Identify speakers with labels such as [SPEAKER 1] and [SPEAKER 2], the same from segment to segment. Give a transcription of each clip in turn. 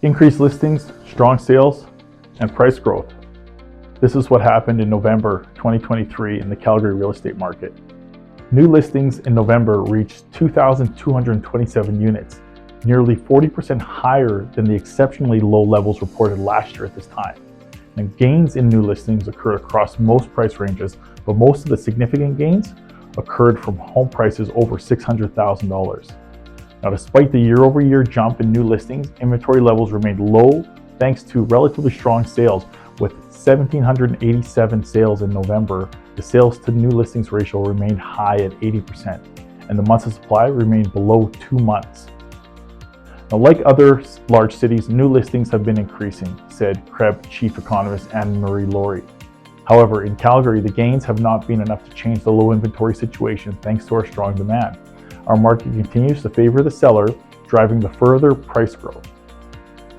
[SPEAKER 1] Increased listings, strong sales, and price growth. This is what happened in November 2023 in the Calgary real estate market. New listings in November reached 2,227 units, nearly 40% higher than the exceptionally low levels reported last year at this time. And gains in new listings occurred across most price ranges, but most of the significant gains occurred from home prices over $600,000. Now, despite the year-over-year jump in new listings, inventory levels remained low thanks to relatively strong sales. With 1,787 sales in November, the sales to new listings ratio remained high at 80%, and the months of supply remained below 2 months. Now, like other large cities, new listings have been increasing, said CREB Chief Economist Anne-Marie Laurie. However, in Calgary, the gains have not been enough to change the low inventory situation thanks to our strong demand. Our market continues to favor the seller, driving the further price growth.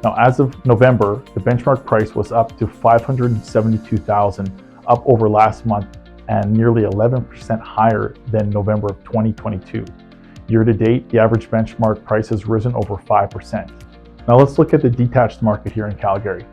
[SPEAKER 1] Now, as of November, the benchmark price was up to $572,000, up over last month and nearly 11% higher than November of 2022. Year to date, the average benchmark price has risen over 5%. Now let's look at the detached market here in Calgary.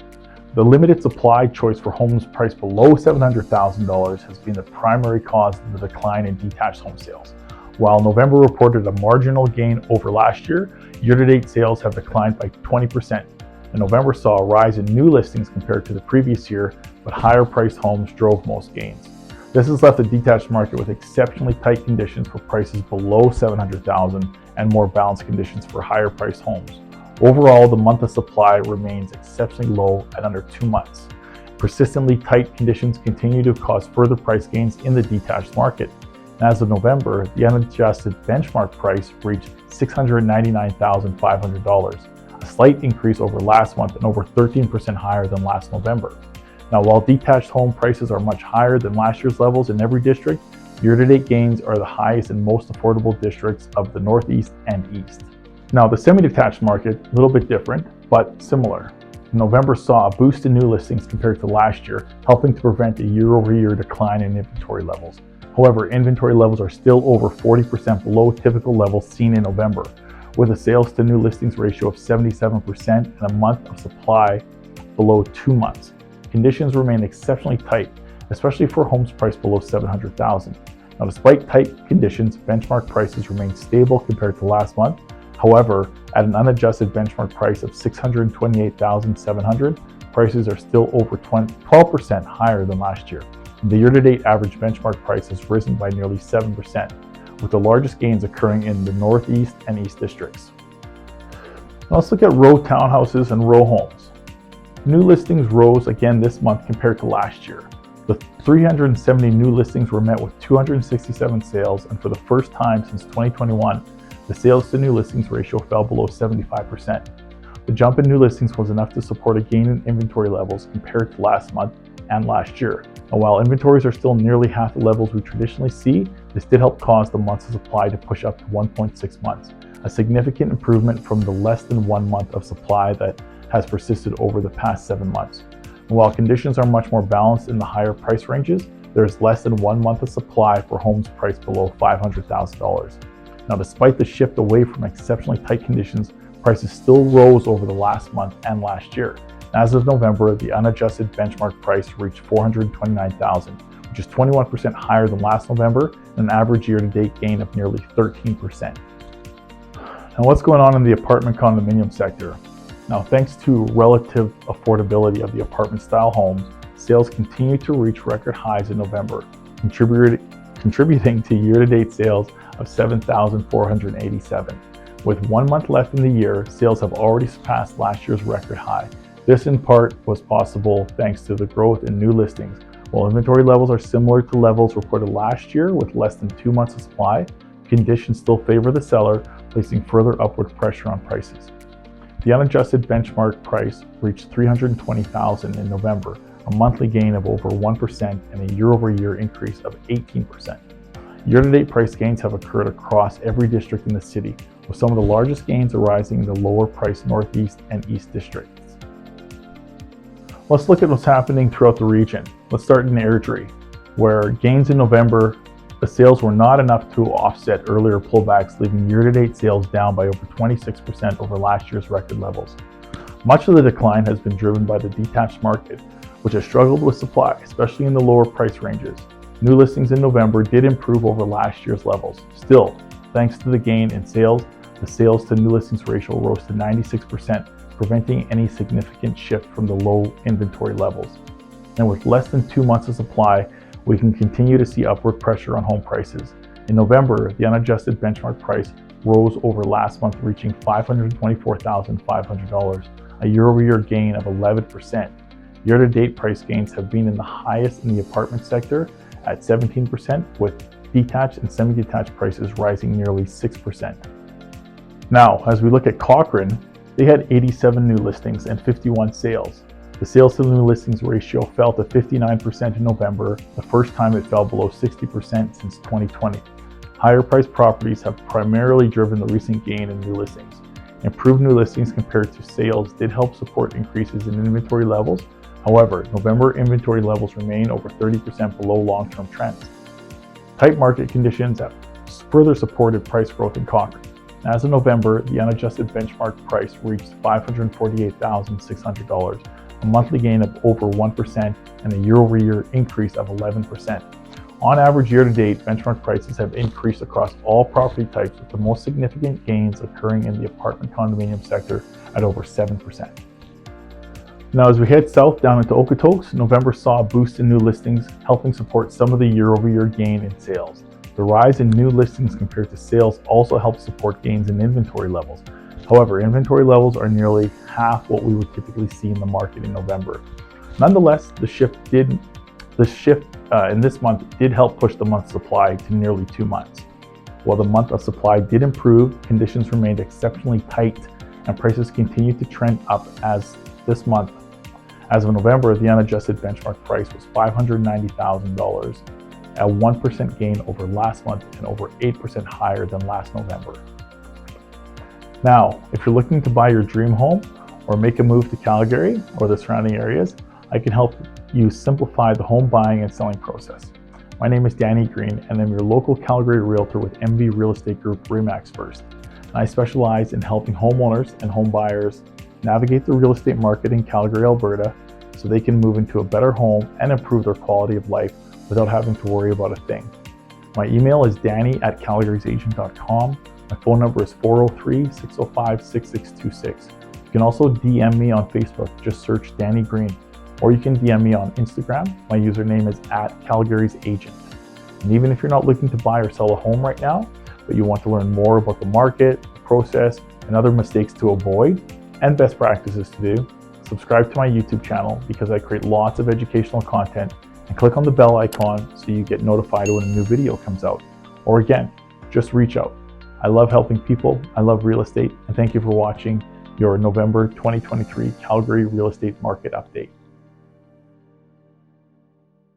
[SPEAKER 1] The limited supply choice for homes priced below $700,000 has been the primary cause of the decline in detached home sales. While November reported a marginal gain over last year, year-to-date sales have declined by 20%. And November saw a rise in new listings compared to the previous year, but higher priced homes drove most gains. This has left the detached market with exceptionally tight conditions for prices below $700,000 and more balanced conditions for higher priced homes. Overall, the month of supply remains exceptionally low at under 2 months. Persistently tight conditions continue to cause further price gains in the detached market. And as of November, the unadjusted benchmark price reached $699,500, a slight increase over last month and over 13% higher than last November. Now, while detached home prices are much higher than last year's levels in every district, year-to-date gains are the highest in most affordable districts of the Northeast and East. Now, the semi-detached market, a little bit different, but similar. November saw a boost in new listings compared to last year, helping to prevent a year-over-year decline in inventory levels. However, inventory levels are still over 40% below typical levels seen in November, with a sales to new listings ratio of 77% and a month of supply below 2 months. Conditions remain exceptionally tight, especially for homes priced below $700,000. Now, despite tight conditions, benchmark prices remain stable compared to last month. However, at an unadjusted benchmark price of $628,700, prices are still over 12% higher than last year. The year-to-date average benchmark price has risen by nearly 7%, with the largest gains occurring in the Northeast and East districts. Now let's look at row townhouses and row homes. New listings rose again this month compared to last year. The 370 new listings were met with 267 sales, and for the first time since 2021, the sales to new listings ratio fell below 75%. The jump in new listings was enough to support a gain in inventory levels compared to last month and last year. And while inventories are still nearly half the levels we traditionally see, this did help cause the months of supply to push up to 1.6 months, a significant improvement from the less than 1 month of supply that has persisted over the past 7 months. And while conditions are much more balanced in the higher price ranges, there is less than 1 month of supply for homes priced below $500,000. Now, despite the shift away from exceptionally tight conditions, prices still rose over the last month and last year. As of November, the unadjusted benchmark price reached $429,000, which is 21% higher than last November, and an average year-to-date gain of nearly 13%. Now, what's going on in the apartment condominium sector? Now, thanks to relative affordability of the apartment-style homes, sales continue to reach record highs in November, contributing to year-to-date sales of 7,487. With 1 month left in the year, sales have already surpassed last year's record high. This in part was possible thanks to the growth in new listings. While inventory levels are similar to levels reported last year with less than 2 months of supply, conditions still favor the seller, placing further upward pressure on prices. The unadjusted benchmark price reached $320,000 in November, a monthly gain of over 1% and a year-over-year increase of 18%. Year-to-date price gains have occurred across every district in the city, with some of the largest gains arising in the lower-priced Northeast and East districts. Let's look at what's happening throughout the region. Let's start in Airdrie, where gains in November, the sales were not enough to offset earlier pullbacks, leaving year-to-date sales down by over 26% over last year's record levels. Much of the decline has been driven by the detached market, which has struggled with supply, especially in the lower price ranges. New listings in November did improve over last year's levels. Still, thanks to the gain in sales, the sales to new listings ratio rose to 96%, preventing any significant shift from the low inventory levels. And with less than 2 months of supply, we can continue to see upward pressure on home prices. In November, the unadjusted benchmark price rose over last month, reaching $524,500, a year-over-year gain of 11%. Year-to-date price gains have been in the highest in the apartment sector at 17%, with detached and semi-detached prices rising nearly 6%. Now, as we look at Cochrane, they had 87 new listings and 51 sales. The sales to new listings ratio fell to 59% in November, the first time it fell below 60% since 2020. Higher priced properties have primarily driven the recent gain in new listings. Improved new listings compared to sales did help support increases in inventory levels. However, November inventory levels remain over 30% below long-term trends. Tight market conditions have further supported price growth in Cochrane. As of November, the unadjusted benchmark price reached $548,600, a monthly gain of over 1% and a year-over-year increase of 11%. On average, year-to-date, benchmark prices have increased across all property types, with the most significant gains occurring in the apartment condominium sector at over 7%. Now, as we head south down into Okotoks, November saw a boost in new listings, helping support some of the year-over-year gain in sales. The rise in new listings compared to sales also helped support gains in inventory levels. However, inventory levels are nearly half what we would typically see in the market in November. Nonetheless, the shift in this month did help push the month's supply to nearly 2 months. While the month of supply did improve, conditions remained exceptionally tight and prices continued to trend up as this month. As of November, the unadjusted benchmark price was $590,000, a 1% gain over last month and over 8% higher than last November. Now, if you're looking to buy your dream home or make a move to Calgary or the surrounding areas, I can help you simplify the home buying and selling process. My name is Danny Green, and I'm your local Calgary realtor with MV Real Estate Group Remax First. And I specialize in helping homeowners and home buyers navigate the real estate market in Calgary, Alberta, so they can move into a better home and improve their quality of life without having to worry about a thing. My email is danny@calgarysagent.com. My phone number is 403-605-6626. You can also DM me on Facebook. Just search Danny Green. Or you can DM me on Instagram. My username is @CalgarysAgent. And even if you're not looking to buy or sell a home right now, but you want to learn more about the market, the process, and other mistakes to avoid, and best practices to do, subscribe to my YouTube channel because I create lots of educational content, and click on the bell icon so you get notified when a new video comes out. Or again, just reach out. I love helping people, I love real estate, and thank you for watching your November 2023 Calgary Real Estate Market Update.